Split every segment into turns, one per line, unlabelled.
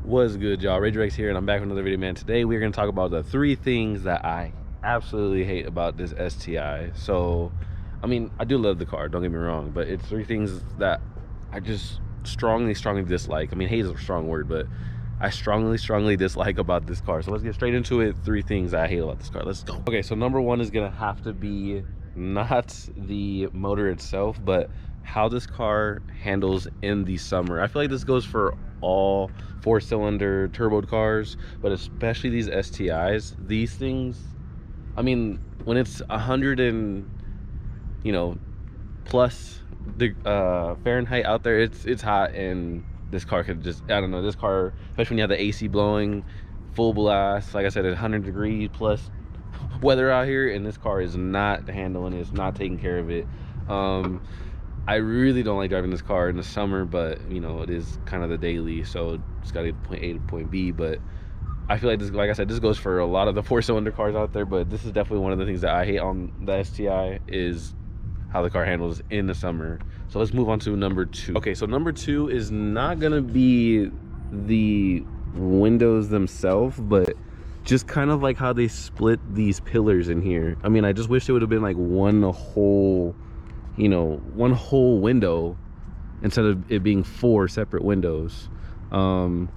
What's good, y'all? WRX here, and I'm back with another video, man. Today we're going to talk about the 3 things that I absolutely hate about this STI. So, I mean, I do love the car, don't get me wrong, but it's 3 things that I just strongly dislike. I mean, hate is a strong word, but I strongly dislike about this car. So let's get straight into it. 3 things I hate about this car. Let's go. Okay, so number 1 is going to have to be not the motor itself, but how this car handles in the summer. I feel like this goes for all 4-cylinder turbo cars, but especially these STIs. These things, I mean, when it's 100 and plus Fahrenheit out there, it's hot, and this car could just, I don't know, this car, especially when you have the AC blowing full blast, like I said, 100 degrees plus weather out here, and this car is not handling it, it's not taking care of it. I really don't like driving this car in the summer, but it is kind of the daily, so it's got to get point A to point B. But I feel like this, like I said, this goes for a lot of the 4-cylinder cars out there, but this is definitely one of the things that I hate on the STI, is how the car handles in the summer. So let's move on to number 2. Okay, so number 2 is not gonna be the windows themselves, but just kind of like how they split these pillars in here. I mean, I just wish it would have been like one whole window instead of it being 4 separate windows. And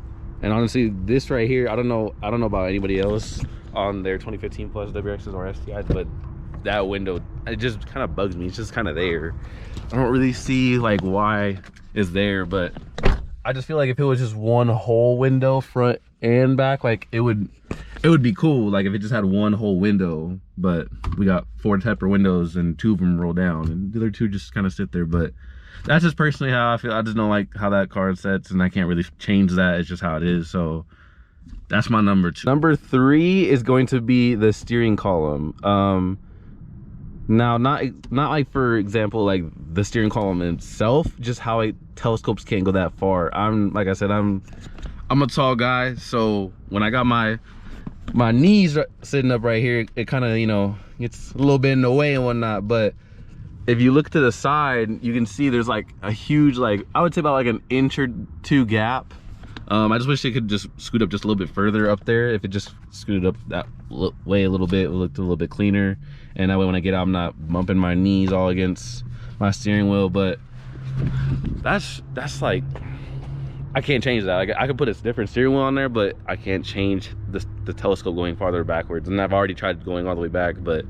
honestly, this right here, I don't know about anybody else on their 2015 plus WRXs or STIs, but that window, it just kind of bugs me. It's just kind of there. I don't really see like why it's there, but I just feel like if it was just one whole window, front and back, like it would be cool, like if it just had one whole window. But we got 4 separate windows and 2 of them roll down, and the other 2 just kind of sit there. But that's just personally how I feel. I just don't like how that car sets, and I can't really change that. It's just how it is. So that's my number 2. Number 3 is going to be the steering column. Now, not like, for example, like the steering column itself, just how telescopes can't go that far. Like I said, I'm a tall guy, so when I got my knees sitting up right here, it kind of gets a little bit in the way and whatnot. But if you look to the side, you can see there's like a huge, like I would say about like an inch or 2 gap. I just wish it could just scoot up just a little bit further up there. If it just scooted up that way a little bit, it looked a little bit cleaner, and that way when I get out, I'm not bumping my knees all against my steering wheel. But that's like, I can't change that. Like, I could put a different steering wheel on there, but I can't change the telescope going farther backwards. And I've already tried going all the way back, but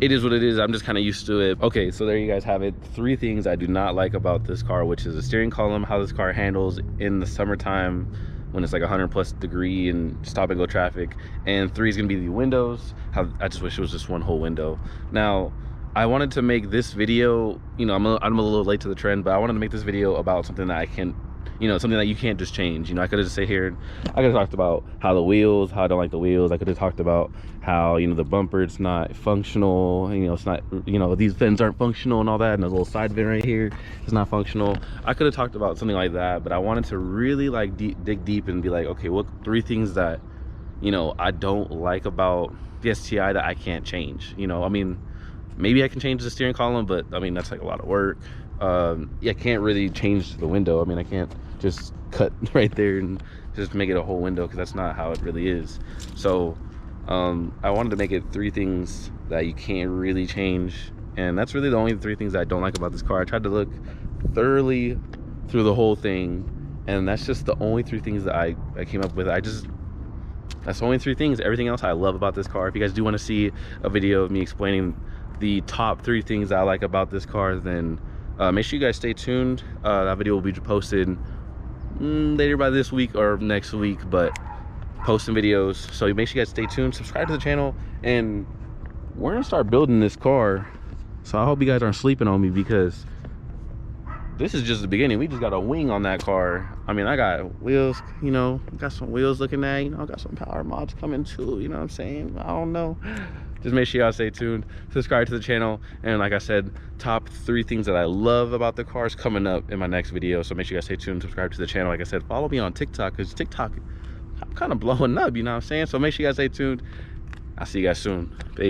it is what it is. I'm just kind of used to it. Okay, so there you guys have it. 3 things I do not like about this car, which is the steering column, how this car handles in the summertime when it's like 100 plus degree and stop and go traffic, and 3 is gonna be the windows. How I just wish it was just one whole window. Now, I wanted to make this video, I'm a little late to the trend, but I wanted to make this video about something that I can, something that you can't just change. I could have just sit here, I could have talked about how I don't like the wheels. I could have talked about how, the bumper, it's not functional, it's not, these fins aren't functional and all that, and the little side vent right here is not functional. I could have talked about something like that, but I wanted to really like dig deep and be like, okay, what 3 things that, I don't like about the STI that I can't change. I mean, maybe I can change the steering column, but I mean, that's like a lot of work. I can't really change the window. I mean, I can't just cut right there and just make it a whole window, because that's not how it really is. So I wanted to make it 3 things that you can't really change, and that's really the only 3 things that I don't like about this car. I tried to look thoroughly through the whole thing, and that's just the only 3 things that I came up with. That's the only 3 things. Everything else I love about this car. If you guys do want to see a video of me explaining the top 3 things that I like about this car, then make sure you guys stay tuned. That video will be posted later by this week or next week, but posting videos, so make sure you guys stay tuned, subscribe to the channel, and we're gonna start building this car. So I hope you guys aren't sleeping on me, because this is just the beginning. We just got a wing on that car. I mean, I got wheels, got some wheels looking at, I got some power mods coming too, you know what I'm saying? I don't know. Just make sure y'all stay tuned, subscribe to the channel, and like I said, top 3 things that I love about the cars coming up in my next video. So make sure you guys stay tuned, subscribe to the channel. Like I said, follow me on TikTok, because TikTok, I'm kind of blowing up, you know what I'm saying? So make sure you guys stay tuned. I'll see you guys soon. Peace.